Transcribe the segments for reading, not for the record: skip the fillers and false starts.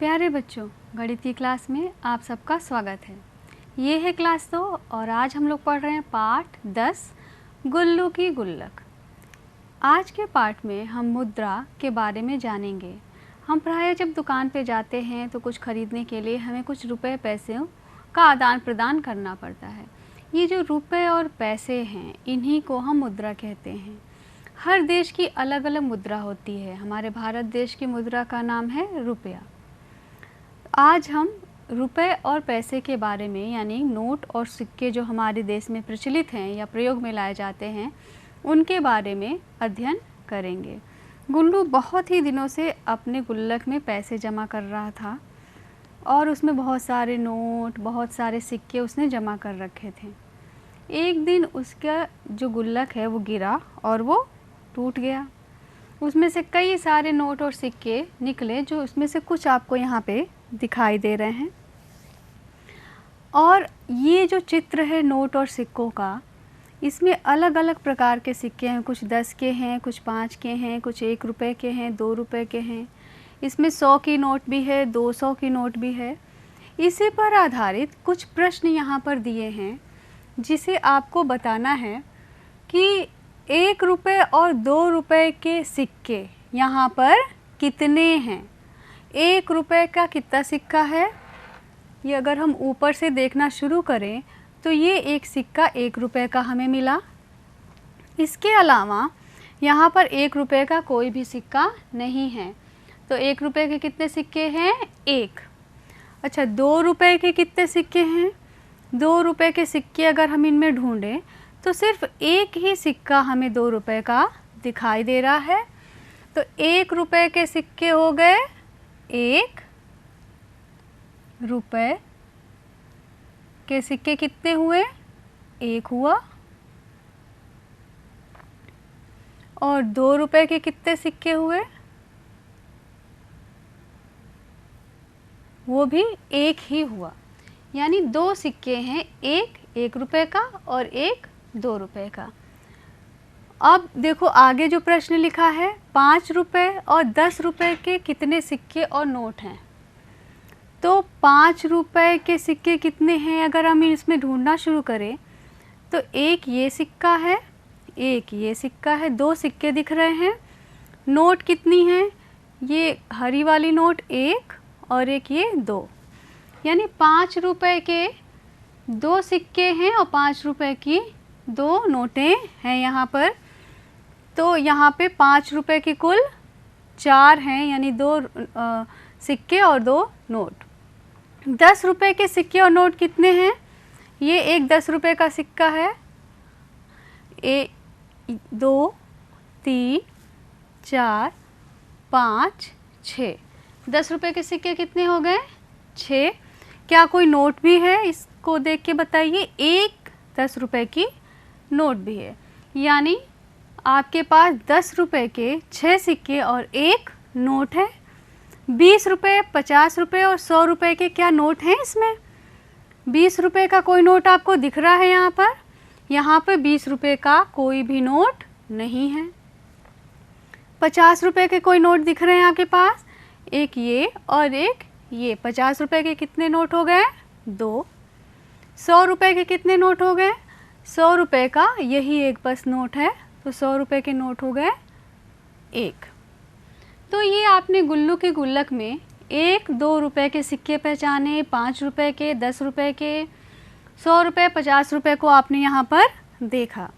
प्यारे बच्चों, गणित की क्लास में आप सबका स्वागत है। ये है क्लास 2 और आज हम लोग पढ़ रहे हैं पाठ 10 गुल्लू की गुल्लक। आज के पाठ में हम मुद्रा के बारे में जानेंगे। हम प्रायः जब दुकान पे जाते हैं तो कुछ खरीदने के लिए हमें कुछ रुपए पैसों का आदान प्रदान करना पड़ता है। ये जो रुपए और पैसे हैं इन्हीं को हम मुद्रा कहते हैं। हर देश की अलग अलग मुद्रा होती है। हमारे भारत देश की मुद्रा का नाम है रुपया। आज हम रुपए और पैसे के बारे में यानी नोट और सिक्के जो हमारे देश में प्रचलित हैं या प्रयोग में लाए जाते हैं उनके बारे में अध्ययन करेंगे। गुल्लू बहुत ही दिनों से अपने गुल्लक में पैसे जमा कर रहा था और उसमें बहुत सारे नोट, बहुत सारे सिक्के उसने जमा कर रखे थे। एक दिन उसका जो गुल्लक है वो गिरा और वो टूट गया। उसमें से कई सारे नोट और सिक्के निकले, जो उसमें से कुछ आपको यहाँ पे दिखाई दे रहे हैं। और ये जो चित्र है नोट और सिक्कों का, इसमें अलग अलग प्रकार के सिक्के हैं। कुछ 10 के हैं, कुछ 5 के हैं, कुछ 1 रुपए के हैं, 2 रुपए के हैं। इसमें 100 की नोट भी है, 200 की नोट भी है। इसी पर आधारित कुछ प्रश्न यहाँ पर दिए हैं जिसे आपको बताना है कि 1 रुपए और 2 रुपए के सिक्के यहाँ पर कितने हैं। 1 रुपए का कितना सिक्का है, ये अगर हम ऊपर से देखना शुरू करें तो ये एक सिक्का 1 रुपए का हमें मिला। इसके अलावा यहाँ पर 1 रुपए का कोई भी सिक्का नहीं है। तो 1 रुपए के कितने सिक्के हैं? 1। अच्छा, 2 रुपए के कितने सिक्के हैं? 2 रुपए के सिक्के अगर हम इनमें ढूंढें तो सिर्फ एक ही सिक्का हमें 2 रुपए का दिखाई दे रहा है। तो 1 रुपए के सिक्के हो गए 1 रुपए के सिक्के कितने हुए? 1 हुआ। और 2 रुपए के कितने सिक्के हुए? वो भी 1 ही हुआ। यानी 2 सिक्के हैं, एक 1 रुपए का और एक 2 रुपए का। अब देखो आगे जो प्रश्न लिखा है, 5 रुपए और 10 रुपए के कितने सिक्के और नोट हैं। तो 5 रुपए के सिक्के कितने हैं अगर हम इसमें ढूंढना शुरू करें तो एक ये सिक्का है, एक ये सिक्का है, 2 सिक्के दिख रहे हैं। नोट कितनी हैं? ये हरी वाली नोट 1 और एक ये 2। यानी 5 रुपए के 2 सिक्के हैं और 5 रुपए की 2 नोटें हैं यहाँ पर। तो यहाँ पे 5 रुपए की कुल 4 हैं, यानी 2 सिक्के और 2 नोट। 10 रुपए के सिक्के और नोट कितने हैं? ये एक 10 रुपए का सिक्का है, 1 2 3 4 5 6। 10 रुपए के सिक्के कितने हो गए? 6। क्या कोई नोट भी है? इसको देख के बताइए। एक 10 रुपए की नोट भी है। यानी आपके पास 10 रुपए के 6 सिक्के और 1 नोट है। 20 रुपए, 50 रुपए और 100 रुपए के क्या नोट हैं इसमें? 20 रुपए का कोई नोट आपको दिख रहा है यहाँ पर? यहाँ पर 20 रुपए का कोई भी नोट नहीं है। 50 रुपए के कोई नोट दिख रहे हैं आपके पास? एक ये और एक ये। 50 रुपए के कितने नोट हो गए? 2। 100 रुपए के कितने नोट हो गए? 100 रुपए का यही एक बस नोट है, तो 100 रुपए के नोट हो गए 1। तो ये आपने गुल्लू की गुल्लक में 1 2 रुपए के सिक्के पहचाने, 5 रुपए के, 10 रुपए के, 100 रुपए, 50 रुपए को आपने यहाँ पर देखा।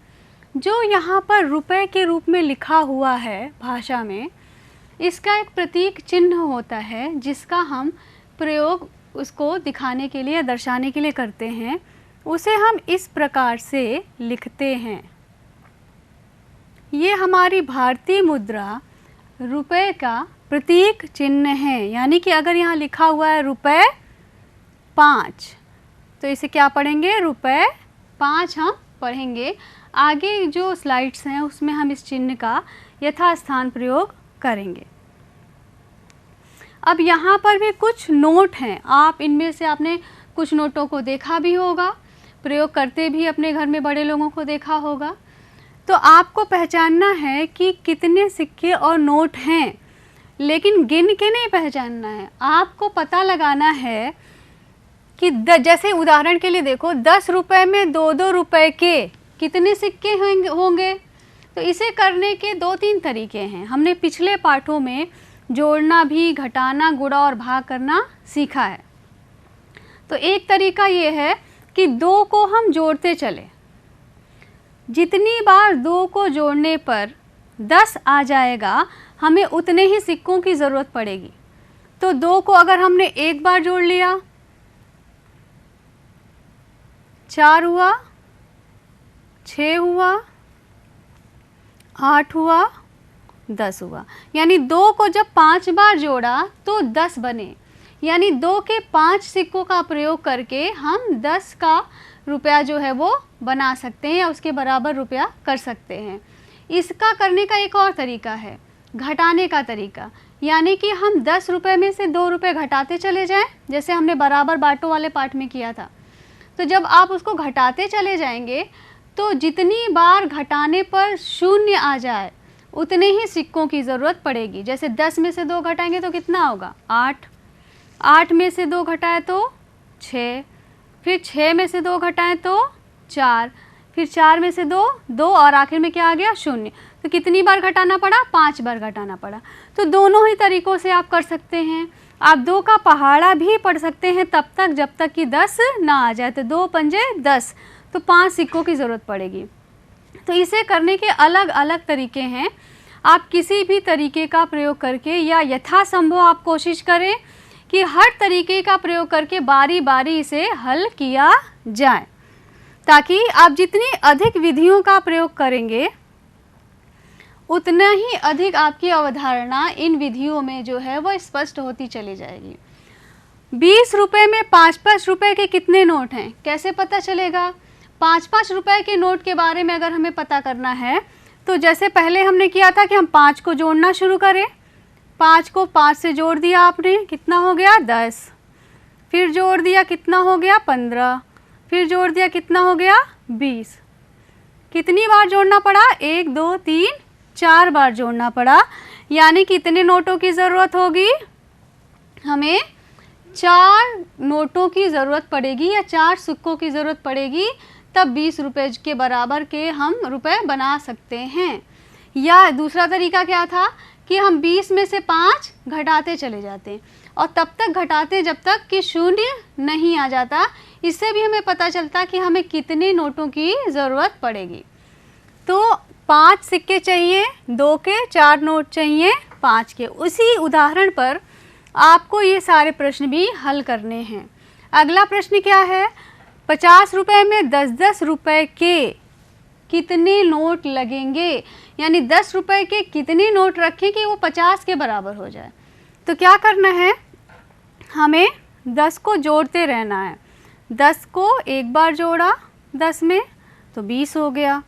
जो यहाँ पर रुपए के रूप में लिखा हुआ है भाषा में, इसका एक प्रतीक चिन्ह होता है जिसका हम प्रयोग उसको दिखाने के लिए, दर्शाने के लिए करते हैं। उसे हम इस प्रकार से लिखते हैं। ये हमारी भारतीय मुद्रा रुपए का प्रतीक चिन्ह है। यानी कि अगर यहाँ लिखा हुआ है रुपए 5 तो इसे क्या पढ़ेंगे? रुपए 5 हम पढ़ेंगे। आगे जो स्लाइड्स हैं उसमें हम इस चिन्ह का यथास्थान प्रयोग करेंगे। अब यहाँ पर भी कुछ नोट हैं। आप इनमें से आपने कुछ नोटों को देखा भी होगा, प्रयोग करते भी अपने घर में बड़े लोगों को देखा होगा। तो आपको पहचानना है कि कितने सिक्के और नोट हैं। लेकिन गिन के नहीं पहचानना है, आपको पता लगाना है कि जैसे उदाहरण के लिए देखो 10 रुपए में 2-2 रुपए के कितने सिक्के होंगे। तो इसे करने के 2-3 तरीके हैं। हमने पिछले पाठों में जोड़ना भी, घटाना, गुणा और भाग करना सीखा है। तो एक तरीका ये है कि 2 को हम जोड़ते चले, जितनी बार 2 को जोड़ने पर 10 आ जाएगा, हमें उतने ही सिक्कों की ज़रूरत पड़ेगी। तो 2 को अगर हमने एक बार जोड़ लिया, 4 हुआ, 6 हुआ, 8 हुआ, 10 हुआ। यानी 2 को जब 5 बार जोड़ा तो 10 बने। यानी 2 के 5 सिक्कों का प्रयोग करके हम 10 का रुपया जो है वो बना सकते हैं या उसके बराबर रुपया कर सकते हैं। इसका करने का एक और तरीका है, घटाने का तरीका। यानी कि हम 10 रुपये में से 2 रुपये घटाते चले जाएं, जैसे हमने बराबर बांटो वाले पाठ में किया था। तो जब आप उसको घटाते चले जाएंगे तो जितनी बार घटाने पर 0 आ जाए उतने ही सिक्कों की ज़रूरत पड़ेगी। जैसे 10 में से 2 घटाएंगे तो कितना होगा? 8। 8 में से 2 घटाए तो 6, फिर 6 में से 2 घटाएं तो 4, फिर 4 में से 2 और आखिर में क्या आ गया? 0। तो कितनी बार घटाना पड़ा? 5 बार घटाना पड़ा। तो दोनों ही तरीक़ों से आप कर सकते हैं। आप 2 का पहाड़ा भी पढ़ सकते हैं तब तक जब तक कि 10 ना आ जाए। तो 2 पंजे 10, तो 5 सिक्कों की ज़रूरत पड़ेगी। तो इसे करने के अलग अलग तरीके हैं। आप किसी भी तरीके का प्रयोग करके या यथासंभव आप कोशिश करें कि हर तरीके का प्रयोग करके बारी बारी इसे हल किया जाए, ताकि आप जितनी अधिक विधियों का प्रयोग करेंगे उतना ही अधिक आपकी अवधारणा इन विधियों में जो है वो स्पष्ट होती चली जाएगी। 20 रुपये में 5-5 रुपये के कितने नोट हैं? कैसे पता चलेगा? 5-5 रुपये के नोट के बारे में अगर हमें पता करना है तो जैसे पहले हमने किया था कि हम 5 को जोड़ना शुरू करें। 5 को 5 से जोड़ दिया आपने, कितना हो गया? 10। फिर जोड़ दिया, कितना हो गया? 15। फिर जोड़ दिया, कितना हो गया? 20। कितनी बार जोड़ना पड़ा? 1, 2, 3, 4 बार जोड़ना पड़ा। यानी कितने नोटों की ज़रूरत होगी? हमें 4 नोटों की ज़रूरत पड़ेगी या 4 सिक्कों की ज़रूरत पड़ेगी, तब 20 रुपये के बराबर के हम रुपए बना सकते हैं। या दूसरा तरीका क्या था कि हम 20 में से 5 घटाते चले जाते और तब तक घटाते जब तक कि 0 नहीं आ जाता। इससे भी हमें पता चलता कि हमें कितने नोटों की ज़रूरत पड़ेगी। तो 5 सिक्के चाहिए, 2 के 4 नोट चाहिए 5 के। उसी उदाहरण पर आपको ये सारे प्रश्न भी हल करने हैं। अगला प्रश्न क्या है? 50 रुपये में 10-10 रुपये के कितने नोट लगेंगे? यानी 10 रुपये के कितने नोट रखें कि वो 50 के बराबर हो जाए। तो क्या करना है? हमें 10 को जोड़ते रहना है। 10 को एक बार जोड़ा 10 में तो 20 हो गया,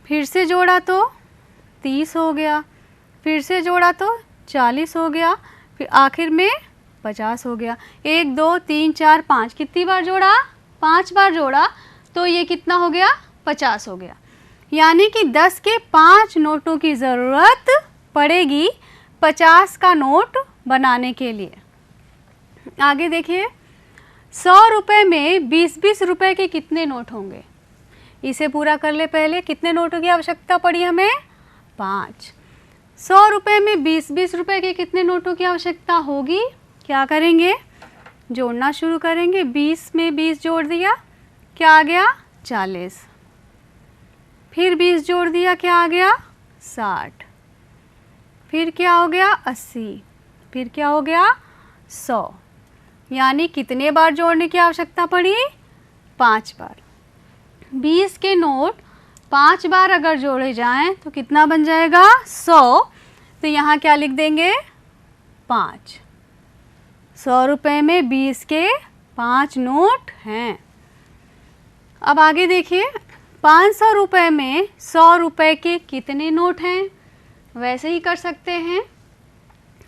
फिर से जोड़ा तो 30 हो गया, फिर से जोड़ा तो 40 हो गया, फिर आखिर में 50 हो गया। 1, 2, 3, 4, 5 कितनी बार जोड़ा? 5 बार जोड़ा तो ये कितना हो गया? 50 हो गया। यानी कि 10 के 5 नोटों की ज़रूरत पड़ेगी 50 का नोट बनाने के लिए। आगे देखिए, 100 रुपये में 20-20 रुपये के कितने नोट होंगे? इसे पूरा कर ले। पहले कितने नोटों की आवश्यकता पड़ी हमें? 5। 100 रुपये में 20-20 रुपये के कितने नोटों की आवश्यकता होगी? क्या करेंगे? जोड़ना शुरू करेंगे। 20 में 20 जोड़ दिया, क्या आ गया? 40। फिर 20 जोड़ दिया, क्या आ गया? 60। फिर क्या हो गया? 80। फिर क्या हो गया? 100। यानी कितने बार जोड़ने की आवश्यकता पड़ी? 5 बार। 20 के नोट 5 बार अगर जोड़े जाएं तो कितना बन जाएगा? 100। तो यहाँ क्या लिख देंगे? 5। 100 रुपये में 20 के 5 नोट हैं। अब आगे देखिए, 500 रुपये में 100 रुपये के कितने नोट हैं? वैसे ही कर सकते हैं।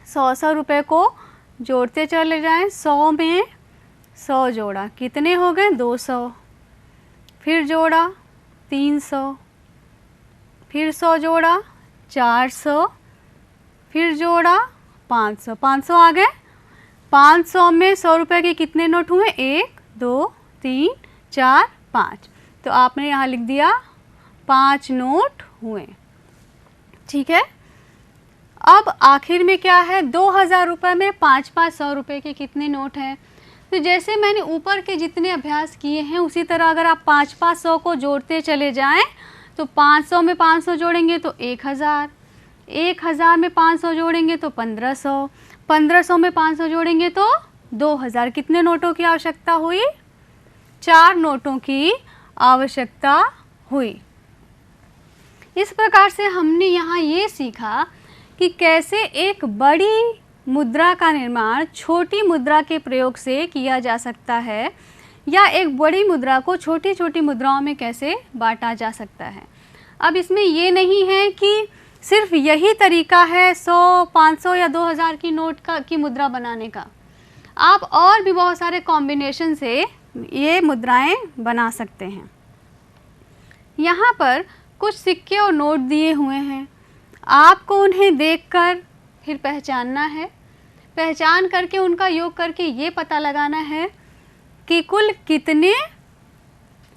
100 रुपये को जोड़ते चले जाएं। 100 में 100 जोड़ा, कितने हो गए? 200। फिर जोड़ा 300, फिर 100 जोड़ा 400, फिर जोड़ा 500, 500 आ गए। 500 में 100 रुपये के कितने नोट हुए? 1 2 3 4 5। तो आपने यहाँ लिख दिया 5 नोट हुए। ठीक है। अब आखिर में क्या है? 2000 रुपये में 5-5 100 रुपये के कितने नोट हैं? तो जैसे मैंने ऊपर के जितने अभ्यास किए हैं उसी तरह अगर आप 5-5 100 को जोड़ते चले जाएं तो 500 में 500 जोड़ेंगे तो 1000, 1000 में 500 जोड़ेंगे तो 1500, 1500 में 500 जोड़ेंगे तो 2000। कितने नोटों की आवश्यकता हुई? 4 नोटों की आवश्यकता हुई। इस प्रकार से हमने यहाँ ये सीखा कि कैसे एक बड़ी मुद्रा का निर्माण छोटी मुद्रा के प्रयोग से किया जा सकता है, या एक बड़ी मुद्रा को छोटी छोटी मुद्राओं में कैसे बांटा जा सकता है। अब इसमें ये नहीं है कि सिर्फ यही तरीका है 100, 500 या 2000 की नोट की मुद्रा बनाने का। आप और भी बहुत सारे कॉम्बिनेशन से ये मुद्राएं बना सकते हैं। यहाँ पर कुछ सिक्के और नोट दिए हुए हैं, आपको उन्हें देखकर फिर पहचानना है। पहचान करके उनका योग करके ये पता लगाना है कि कुल कितने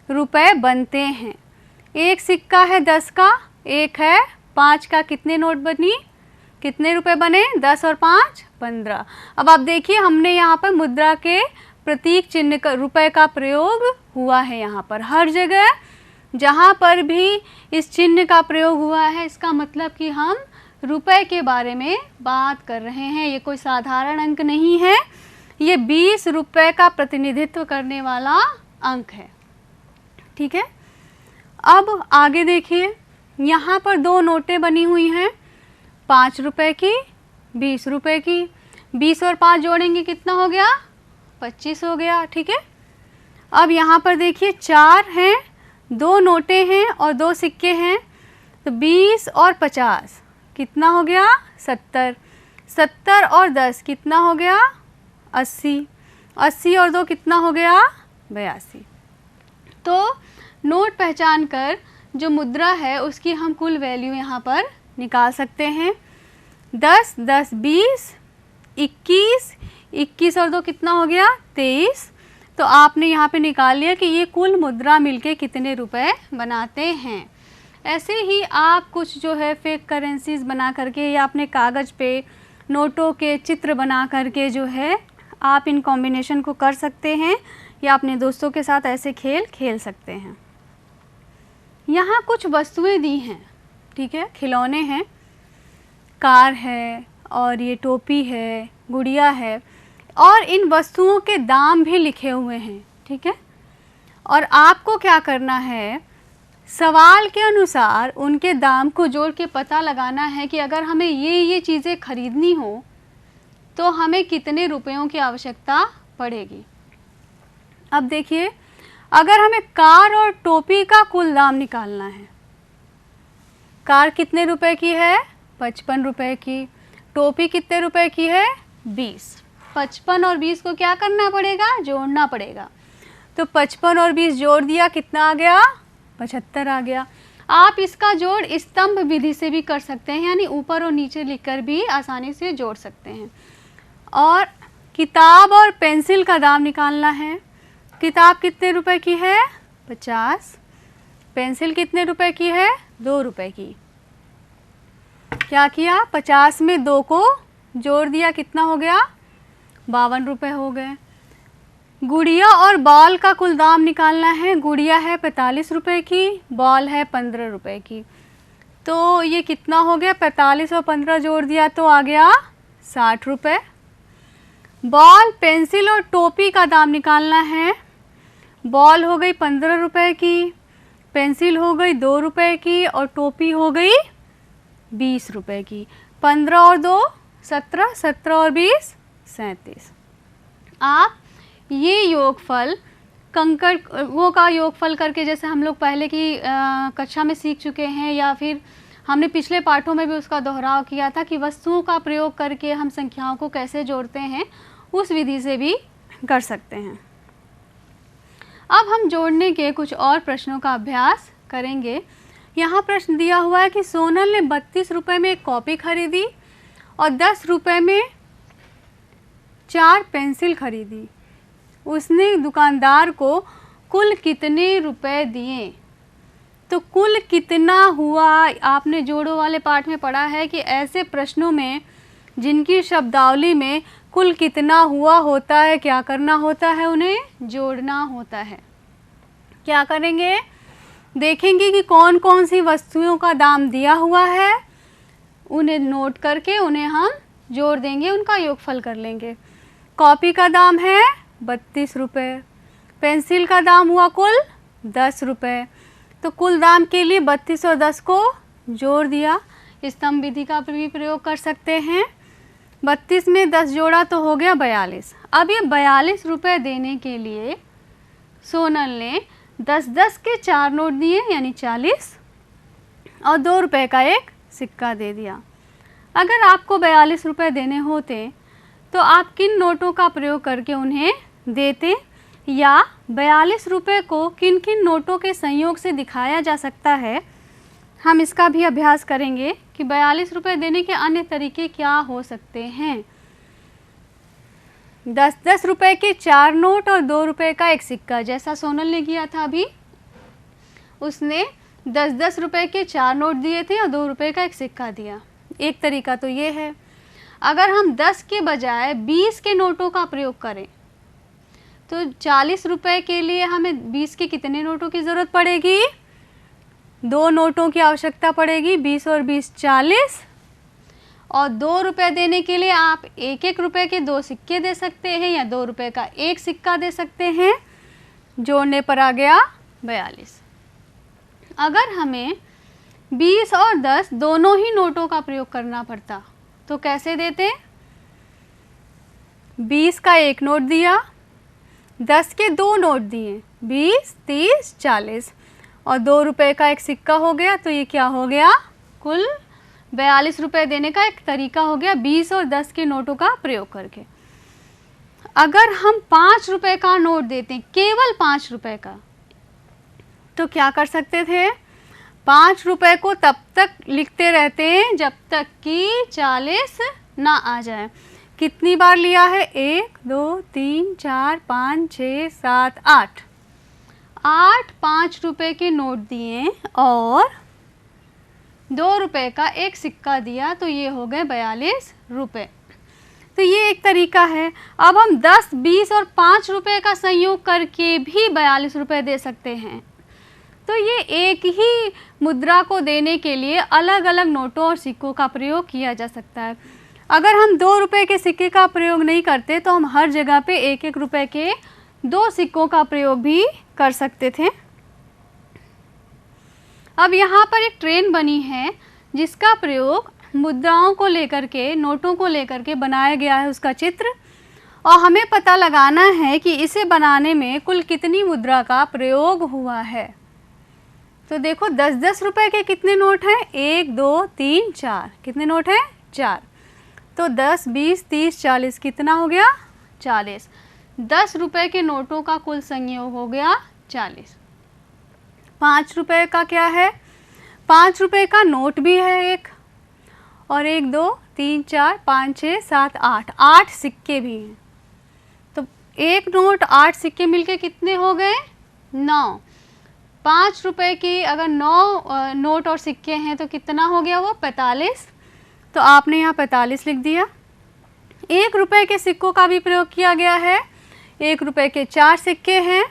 रुपए बनते हैं। एक सिक्का है 10 का, एक है 5 का। कितने नोट बनी? कितने रुपए बने? 10 और 5 15। अब आप देखिए हमने यहाँ पर मुद्रा के प्रतीक चिन्ह का रुपए का प्रयोग हुआ है। यहाँ पर हर जगह जहाँ पर भी इस चिन्ह का प्रयोग हुआ है इसका मतलब कि हम रुपए के बारे में बात कर रहे हैं। ये कोई साधारण अंक नहीं है, ये 20 रुपए का प्रतिनिधित्व करने वाला अंक है। ठीक है। अब आगे देखिए, यहाँ पर 2 नोटें बनी हुई हैं, 5 रुपए की, 20 रुपए की। 20 और 5 जोड़ेंगे कितना हो गया? 25 हो गया। ठीक है। अब यहाँ पर देखिए 4 हैं, 2 नोटें हैं और 2 सिक्के हैं, तो 20 और 50 कितना हो गया? 70। 70 और 10 कितना हो गया? 80। 80 और 2 कितना हो गया? 82। तो नोट पहचान कर जो मुद्रा है उसकी हम कुल वैल्यू यहाँ पर निकाल सकते हैं। 10 10 20, 21, 21 और 2 कितना हो गया? 23। तो आपने यहाँ पे निकाल लिया कि ये कुल मुद्रा मिलके कितने रुपए बनाते हैं। ऐसे ही आप कुछ जो है फेक करेंसीज बना करके या अपने कागज़ पे नोटों के चित्र बना करके जो है आप इन कॉम्बिनेशन को कर सकते हैं, या अपने दोस्तों के साथ ऐसे खेल खेल सकते हैं। यहाँ कुछ वस्तुएं दी हैं। ठीक है। खिलौने हैं, कार है और ये टोपी है, गुड़िया है, और इन वस्तुओं के दाम भी लिखे हुए हैं। ठीक है। और आपको क्या करना है, सवाल के अनुसार उनके दाम को जोड़ के पता लगाना है कि अगर हमें ये चीज़ें खरीदनी हो तो हमें कितने रुपयों की आवश्यकता पड़ेगी। अब देखिए, अगर हमें कार और टोपी का कुल दाम निकालना है, कार कितने रुपए की है? 55 रुपए की। टोपी कितने रुपए की है? 20। 55 और 20 को क्या करना पड़ेगा? जोड़ना पड़ेगा। तो 55 और 20 जोड़ दिया, कितना आ गया? 75 आ गया। आप इसका जोड़ स्तंभ विधि से भी कर सकते हैं, यानी ऊपर और नीचे लिखकर भी आसानी से जोड़ सकते हैं। और किताब और पेंसिल का दाम निकालना है। किताब कितने रुपए की है? 50। पेंसिल कितने रुपए की है? 2 रुपए की। क्या किया? 50 में 2 को जोड़ दिया, कितना हो गया? 52 रुपये हो गए। गुड़िया और बॉल का कुल दाम निकालना है। गुड़िया है 45 रुपये की, बॉल है 15 रुपये की। तो ये कितना हो गया? 45 और 15 जोड़ दिया तो आ गया 60 रुपये। बॉल, पेंसिल और टोपी का दाम निकालना है। बॉल हो गई 15 रुपये की, पेंसिल हो गई 2 रुपये की और टोपी हो गई 20 रुपये की। 15 और 2 17, 17 और 20 37। आप ये योगफल कंकड़ का योगफल करके, जैसे हम लोग पहले की कक्षा में सीख चुके हैं, या फिर हमने पिछले पाठों में भी उसका दोहराव किया था कि वस्तुओं का प्रयोग करके हम संख्याओं को कैसे जोड़ते हैं, उस विधि से भी कर सकते हैं। अब हम जोड़ने के कुछ और प्रश्नों का अभ्यास करेंगे। यहाँ प्रश्न दिया हुआ है कि सोनल ने 32 रुपये में एक कॉपी खरीदी और 10 रुपए में 4 पेंसिल खरीदी। उसने दुकानदार को कुल कितने रुपए दिए? तो कुल कितना हुआ, आपने जोड़ों वाले पाठ में पढ़ा है कि ऐसे प्रश्नों में जिनकी शब्दावली में कुल कितना हुआ होता है, क्या करना होता है, उन्हें जोड़ना होता है। क्या करेंगे? देखेंगे कि कौन कौन सी वस्तुओं का दाम दिया हुआ है, उन्हें नोट करके उन्हें हम जोड़ देंगे, उनका योगफल कर लेंगे। कॉपी का दाम है 32 रुपये, पेंसिल का दाम हुआ कुल 10 रुपये। तो कुल दाम के लिए 32 और 10 को जोड़ दिया। स्तंभ विधि का भी प्रयोग कर सकते हैं। 32 में 10 जोड़ा तो हो गया 42। अब ये 42 रुपये देने के लिए सोनल ने 10-10 के 4 नोट दिए यानी 40 और 2 रुपये का एक सिक्का दे दिया। अगर आपको 42 रुपये देने होते तो आप किन नोटों का प्रयोग करके उन्हें देते, या 42 रुपये को किन किन नोटों के संयोग से दिखाया जा सकता है, हम इसका भी अभ्यास करेंगे कि 42 रुपये देने के अन्य तरीके क्या हो सकते हैं। 10-10 रुपये के 4 नोट और 2 रुपये का एक सिक्का, जैसा सोनल ने किया था अभी। उसने 10-10 रुपये के 4 नोट दिए थे और 2 रुपये का एक सिक्का दिया। एक तरीका तो ये है। अगर हम 10 के बजाय 20 के नोटों का प्रयोग करें तो 40 रुपये के लिए हमें 20 के कितने नोटों की ज़रूरत पड़ेगी? 2 नोटों की आवश्यकता पड़ेगी। 20 और 20 40। और 2 रुपये देने के लिए आप 1-1 रुपये के 2 सिक्के दे सकते हैं या 2 रुपये का एक सिक्का दे सकते हैं। जोड़ने पर आ गया 42। अगर हमें 20 और 10 दोनों ही नोटों का प्रयोग करना पड़ता तो कैसे देते? 20 का एक नोट दिया, 10 के 2 नोट दिए, 20, 30, 40 और 2 रुपये का एक सिक्का हो गया। तो ये क्या हो गया? कुल 42 रुपये देने का एक तरीका हो गया 20 और 10 के नोटों का प्रयोग करके। अगर हम 5 रुपये का नोट देते हैं, केवल 5 रुपये का, तो क्या कर सकते थे? 5 रुपये को तब तक लिखते रहते हैं जब तक कि 40 ना आ जाए। कितनी बार लिया है? 1, 2, 3, 4, 5, 6, 7, 8। 8 5 रुपये के नोट दिए और 2 रुपये का एक सिक्का दिया, तो ये हो गए 42 रुपये। तो ये एक तरीका है। अब हम 10, 20 और 5 रुपये का संयोग करके भी 42 रुपये दे सकते हैं। तो ये एक ही मुद्रा को देने के लिए अलग अलग नोटों और सिक्कों का प्रयोग किया जा सकता है। अगर हम 2 रुपये के सिक्के का प्रयोग नहीं करते तो हम हर जगह पे 1-1 रुपये के 2 सिक्कों का प्रयोग भी कर सकते थे। अब यहाँ पर एक ट्रेन बनी है जिसका प्रयोग मुद्राओं को लेकर के, नोटों को लेकर के बनाया गया है उसका चित्र, और हमें पता लगाना है कि इसे बनाने में कुल कितनी मुद्रा का प्रयोग हुआ है। तो देखो 10-10 रुपये के कितने नोट हैं? 1, 2, 3, 4। कितने नोट हैं? 4। तो 10, 20, 30, 40 कितना हो गया? 40। 10 रुपये के नोटों का कुल संयोग हो गया 40। 5 रुपये का क्या है? 5 रुपये का नोट भी है एक, और 1, 2, 3, 4, 5, 6, 7, 8। 8 सिक्के भी हैं। तो एक नोट 8 सिक्के मिलके कितने हो गए? 9। 5 रुपये की अगर 9 नोट और सिक्के हैं तो कितना हो गया वो? 45। तो आपने यहाँ 45 लिख दिया। 1 रुपये के सिक्कों का भी प्रयोग किया गया है। 1 रुपये के 4 सिक्के हैं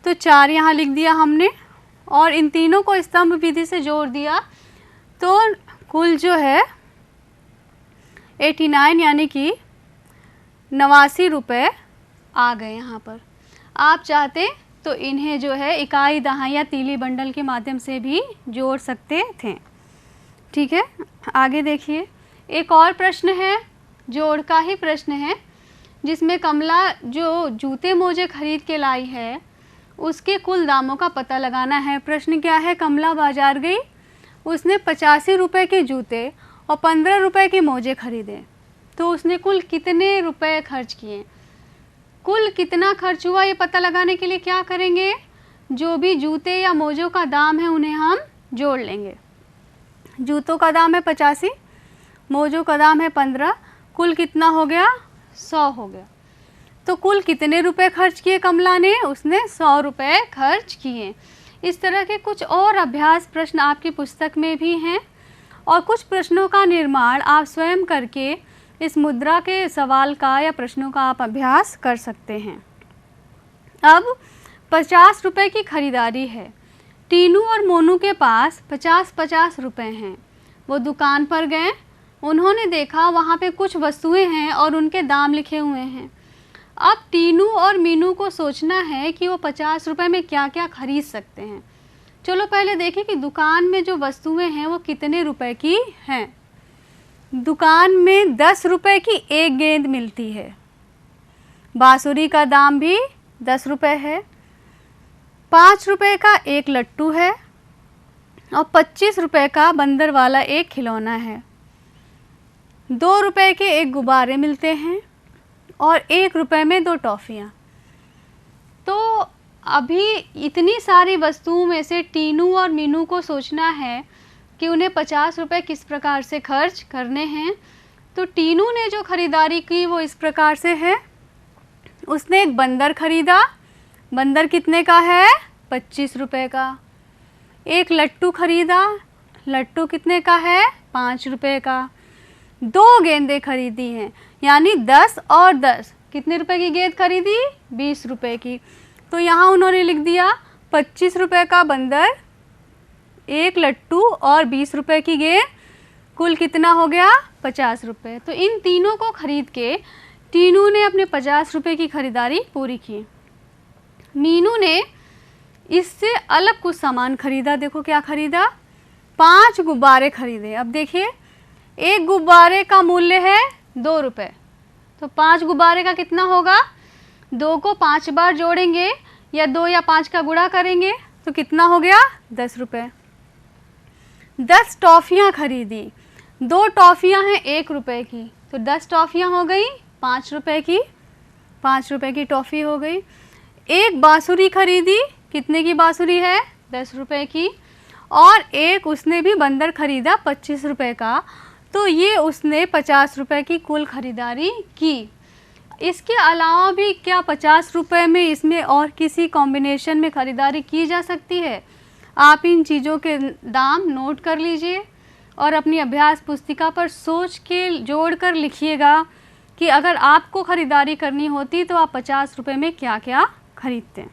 तो 4 यहाँ लिख दिया हमने, और इन तीनों को स्तंभ विधि से जोड़ दिया तो कुल जो है 89 यानी कि 89 रुपये आ गए यहाँ पर। आप चाहते तो इन्हें जो है इकाई, दहाई या तीली बंडल के माध्यम से भी जोड़ सकते थे। ठीक है, आगे देखिए। एक और प्रश्न है, जोड़ का ही प्रश्न है, जिसमें कमला जो जूते मोजे खरीद के लाई है उसके कुल दामों का पता लगाना है। प्रश्न क्या है? कमला बाजार गई, उसने 85 रुपये के जूते और 15 रुपये के मोजे खरीदे, तो उसने कुल कितने रुपए खर्च किए? कुल कितना खर्च हुआ ये पता लगाने के लिए क्या करेंगे? जो भी जूते या मोजों का दाम है उन्हें हम जोड़ लेंगे। जूतों का दाम है 85, मोजों का दाम है 15, कुल कितना हो गया? 100 हो गया। तो कुल कितने रुपए खर्च किए कमला ने? उसने 100 रुपए खर्च किए। इस तरह के कुछ और अभ्यास प्रश्न आपकी पुस्तक में भी हैं और कुछ प्रश्नों का निर्माण आप स्वयं करके इस मुद्रा के सवाल का या प्रश्नों का आप अभ्यास कर सकते हैं। अब 50 रुपए की खरीदारी है। टीनू और मोनू के पास 50-50 रुपए हैं। वो दुकान पर गए, उन्होंने देखा वहाँ पे कुछ वस्तुएं हैं और उनके दाम लिखे हुए हैं। अब टीनू और मीनू को सोचना है कि वो 50 रुपए में क्या क्या खरीद सकते हैं। चलो पहले देखें कि दुकान में जो वस्तुएं हैं वो कितने रुपए की हैं। दुकान में 10 रुपए की एक गेंद मिलती है। बांसुरी का दाम भी 10 रुपए है। 5 रुपए का एक लट्टू है और 25 रुपए का बंदर वाला एक खिलौना है। 2 रुपए के एक गुब्बारे मिलते हैं और 1 रुपए में 2 टॉफ़ियाँ। तो अभी इतनी सारी वस्तुओं में से टीनू और मीनू को सोचना है कि उन्हें 50 रुपए किस प्रकार से खर्च करने हैं। तो टीनू ने जो खरीदारी की वो इस प्रकार से है। उसने एक बंदर खरीदा। बंदर कितने का है? 25 रुपए का। एक लट्टू खरीदा। लट्टू कितने का है? 5 रुपए का। 2 गेंदें खरीदी हैं, यानी 10 और 10 कितने रुपए की गेंद खरीदी? 20 रुपए की। तो यहाँ उन्होंने लिख दिया 25 रुपए का बंदर, एक लट्टू और 20 रुपए की गेंद, कुल कितना हो गया? 50 रुपए। तो इन तीनों को खरीद के टीनू ने अपने 50 रुपए की खरीदारी पूरी की। मीनू ने इससे अलग कुछ सामान खरीदा। देखो क्या खरीदा? 5 गुब्बारे खरीदे। अब देखिए, एक गुब्बारे का मूल्य है 2 रुपए। तो 5 गुब्बारे का कितना होगा? 2 को 5 बार जोड़ेंगे या 2 या 5 का गुणा करेंगे तो कितना हो गया? 10 रुपए। 10 टॉफ़ियाँ खरीदी। 2 टॉफ़ियाँ हैं 1 रुपए की, तो 10 टॉफ़ियाँ हो गई 5 रुपए की। 5 रुपए की टॉफ़ी हो गई। एक बांसुरी खरीदी। कितने की बांसुरी है? 10 रुपए की। और एक उसने भी बंदर खरीदा 25 रुपए का। तो ये उसने 50 रुपए की कुल खरीदारी की। इसके अलावा भी क्या 50 रुपए में इसमें और किसी कॉम्बिनेशन में खरीदारी की जा सकती है? आप इन चीज़ों के दाम नोट कर लीजिए और अपनी अभ्यास पुस्तिका पर सोच के जोड़ कर लिखिएगा कि अगर आपको खरीदारी करनी होती तो आप 50 रुपए में क्या क्या खरीदते हैं।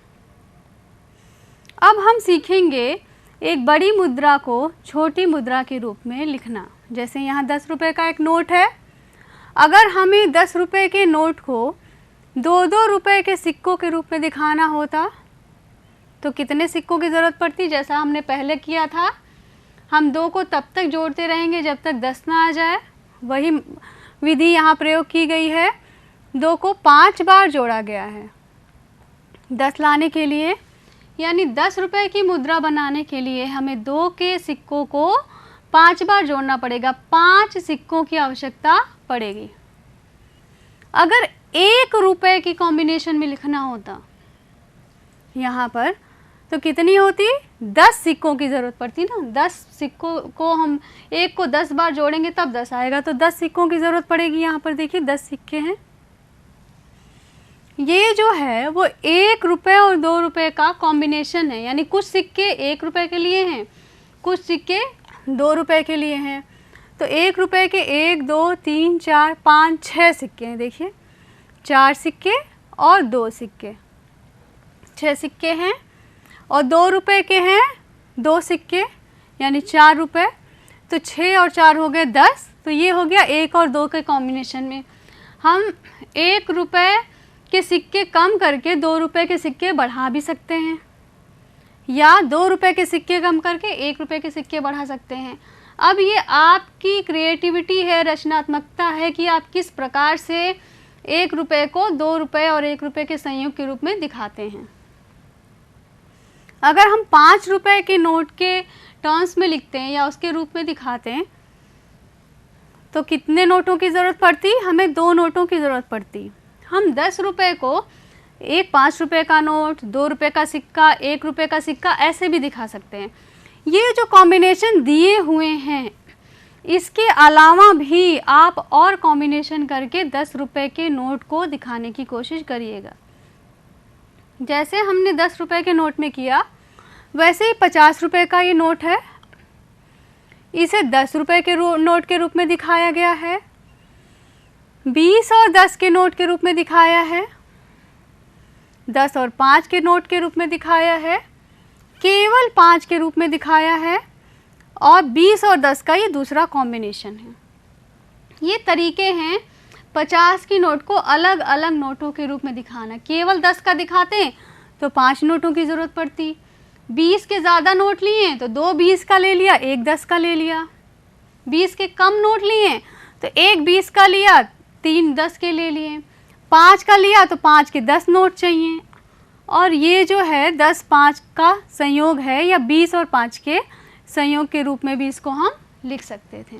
अब हम सीखेंगे एक बड़ी मुद्रा को छोटी मुद्रा के रूप में लिखना। जैसे यहाँ 10 रुपए का एक नोट है। अगर हमें 10 रुपए के नोट को 2-2 रुपए के सिक्कों के रूप में दिखाना होता तो कितने सिक्कों की ज़रूरत पड़ती? जैसा हमने पहले किया था, हम 2 को तब तक जोड़ते रहेंगे जब तक 10 ना आ जाए। वही विधि यहाँ प्रयोग की गई है। 2 को 5 बार जोड़ा गया है 10 लाने के लिए, यानी 10 रुपए की मुद्रा बनाने के लिए हमें 2 के सिक्कों को 5 बार जोड़ना पड़ेगा। 5 सिक्कों की आवश्यकता पड़ेगी। अगर 1 रुपए की कॉम्बिनेशन में लिखना होता यहाँ पर तो कितनी होती? 10 सिक्कों की ज़रूरत पड़ती ना। 10 सिक्कों को हम 1 को 10 बार जोड़ेंगे तब 10 आएगा, तो 10 सिक्कों की ज़रूरत पड़ेगी। यहाँ पर देखिए 10 सिक्के हैं। ये जो है वो 1 रुपए और 2 रुपए का कॉम्बिनेशन है, यानी कुछ सिक्के 1 रुपए के लिए हैं, कुछ सिक्के 2 रुपए के लिए हैं। तो 1 रुपए के 1, 2, 3, 4, 5, 6 सिक्के हैं। देखिए 4 सिक्के और 2 सिक्के, 6 सिक्के हैं। और 2 रुपए के हैं 2 सिक्के, यानी 4 रुपए। तो 6 और 4 हो गए 10। तो ये हो गया 1 और 2 के कॉम्बिनेशन में। हम 1 रुपए के सिक्के कम करके 2 रुपए के सिक्के बढ़ा भी सकते हैं, या 2 रुपए के सिक्के कम करके 1 रुपए के सिक्के बढ़ा सकते हैं। अब ये आपकी क्रिएटिविटी है, रचनात्मकता है कि आप किस प्रकार से 1 रुपए को 2 रुपए और 1 रुपए के संयोग के रूप में दिखाते हैं। अगर हम 5 रुपए के नोट के टर्म्स में लिखते हैं या उसके रूप में दिखाते हैं तो कितने नोटों की ज़रूरत पड़ती? हमें 2 नोटों की ज़रूरत पड़ती। हम 10 रुपए को एक 5 रुपए का नोट, 2 रुपए का सिक्का, 1 रुपए का सिक्का ऐसे भी दिखा सकते हैं। ये जो कॉम्बिनेशन दिए हुए हैं इसके अलावा भी आप और कॉम्बिनेशन करके 10 रुपए के नोट को दिखाने की कोशिश करिएगा। जैसे हमने 10 रुपए के नोट में किया, वैसे ही 50 रुपए का ये नोट है, इसे 10 रुपए के नोट के रूप में दिखाया गया है, 20 और 10 के नोट के रूप में दिखाया है, 10 और 5 के नोट के रूप में दिखाया है, केवल 5 के रूप में दिखाया है, और 20 और 10 का ये दूसरा कॉम्बिनेशन है। ये तरीके हैं 50 की नोट को अलग अलग नोटों के रूप में दिखाना। केवल 10 का दिखाते तो 5 नोटों की ज़रूरत पड़ती, 20 के ज़्यादा नोट लिए तो 2 20 का ले लिया, 1 10 का ले लिया, 20 के कम नोट लिए तो 1 20 का लिया, 3 10 के ले लिए, 5 का लिया तो 5 के 10 नोट चाहिए। और ये जो है 10 5 का संयोग है, या 20 और 5 के संयोग के रूप में भी इसको हम लिख सकते थे।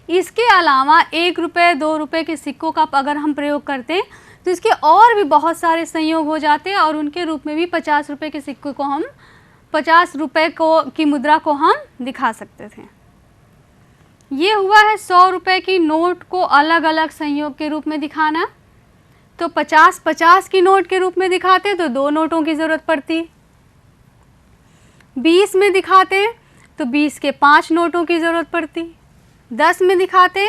इसके अलावा 1 रुपये 2 रुपये के सिक्कों का अगर हम प्रयोग करते हैं तो इसके और भी बहुत सारे संयोग हो जाते हैं, और उनके रूप में भी 50 रुपये के सिक्के को हम 50 रुपये की मुद्रा को हम दिखा सकते थे। ये हुआ है 100 रुपये की नोट को अलग अलग संयोग के रूप में दिखाना। तो 50 की नोट के रूप में दिखाते तो 2 नोटों की ज़रूरत पड़ती, 20 में दिखाते तो 20 के 5 नोटों की ज़रूरत पड़ती, 10 में दिखाते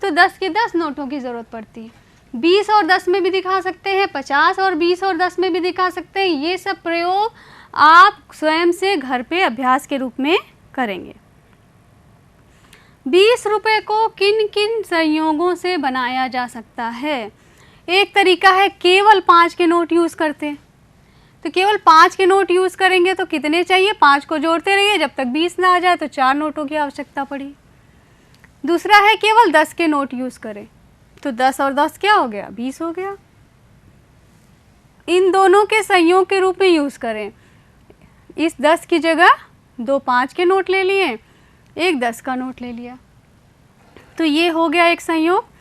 तो 10 के 10 नोटों की ज़रूरत पड़ती, 20 और 10 में भी दिखा सकते हैं, 50 और 20 और 10 में भी दिखा सकते हैं। ये सब प्रयोग आप स्वयं से घर पे अभ्यास के रूप में करेंगे। 20 रुपये को किन किन संयोगों से बनाया जा सकता है? एक तरीका है केवल 5 के नोट यूज़ करते, तो केवल 5 के नोट यूज़ करेंगे तो कितने चाहिए, 5 को जोड़ते रहिए जब तक 20 ना आ जाए, तो 4 नोटों की आवश्यकता पड़ी। दूसरा है केवल 10 के नोट यूज़ करें, तो 10 और 10 क्या हो गया, 20 हो गया। इन दोनों के संयोग के रूप में यूज़ करें, इस 10 की जगह 2 5 के नोट ले लिए, 1 10 का नोट ले लिया, तो ये हो गया एक संयोग।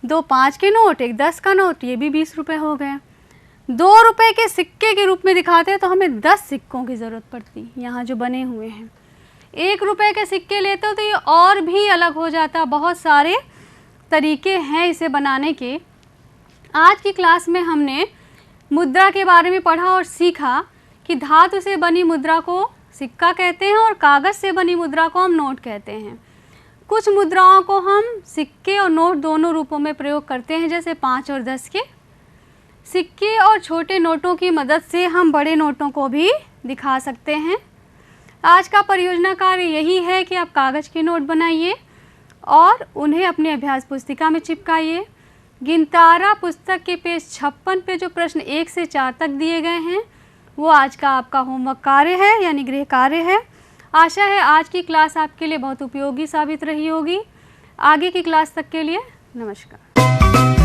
2 5 के नोट, 1 10 का नोट, ये भी 20 रुपये हो गए। 2 रुपये के सिक्के के रूप में दिखाते हैं तो हमें 10 सिक्कों की ज़रूरत पड़ती, यहाँ जो बने हुए हैं। 1 रुपये के सिक्के लेते हो तो ये और भी अलग हो जाता। बहुत सारे तरीके हैं इसे बनाने के। आज की क्लास में हमने मुद्रा के बारे में पढ़ा और सीखा कि धातु से बनी मुद्रा को सिक्का कहते हैं और कागज़ से बनी मुद्रा को हम नोट कहते हैं। कुछ मुद्राओं को हम सिक्के और नोट दोनों रूपों में प्रयोग करते हैं, जैसे 5 और 10 के। सिक्के और छोटे नोटों की मदद से हम बड़े नोटों को भी दिखा सकते हैं। आज का परियोजना कार्य यही है कि आप कागज़ के नोट बनाइए और उन्हें अपने अभ्यास पुस्तिका में चिपकाइए। गिनतारा पुस्तक के पेज 56 पे जो प्रश्न 1 से 4 तक दिए गए हैं वो आज का आपका होमवर्क कार्य है, यानी गृह कार्य है। आशा है आज की क्लास आपके लिए बहुत उपयोगी साबित रही होगी। आगे की क्लास तक के लिए नमस्कार।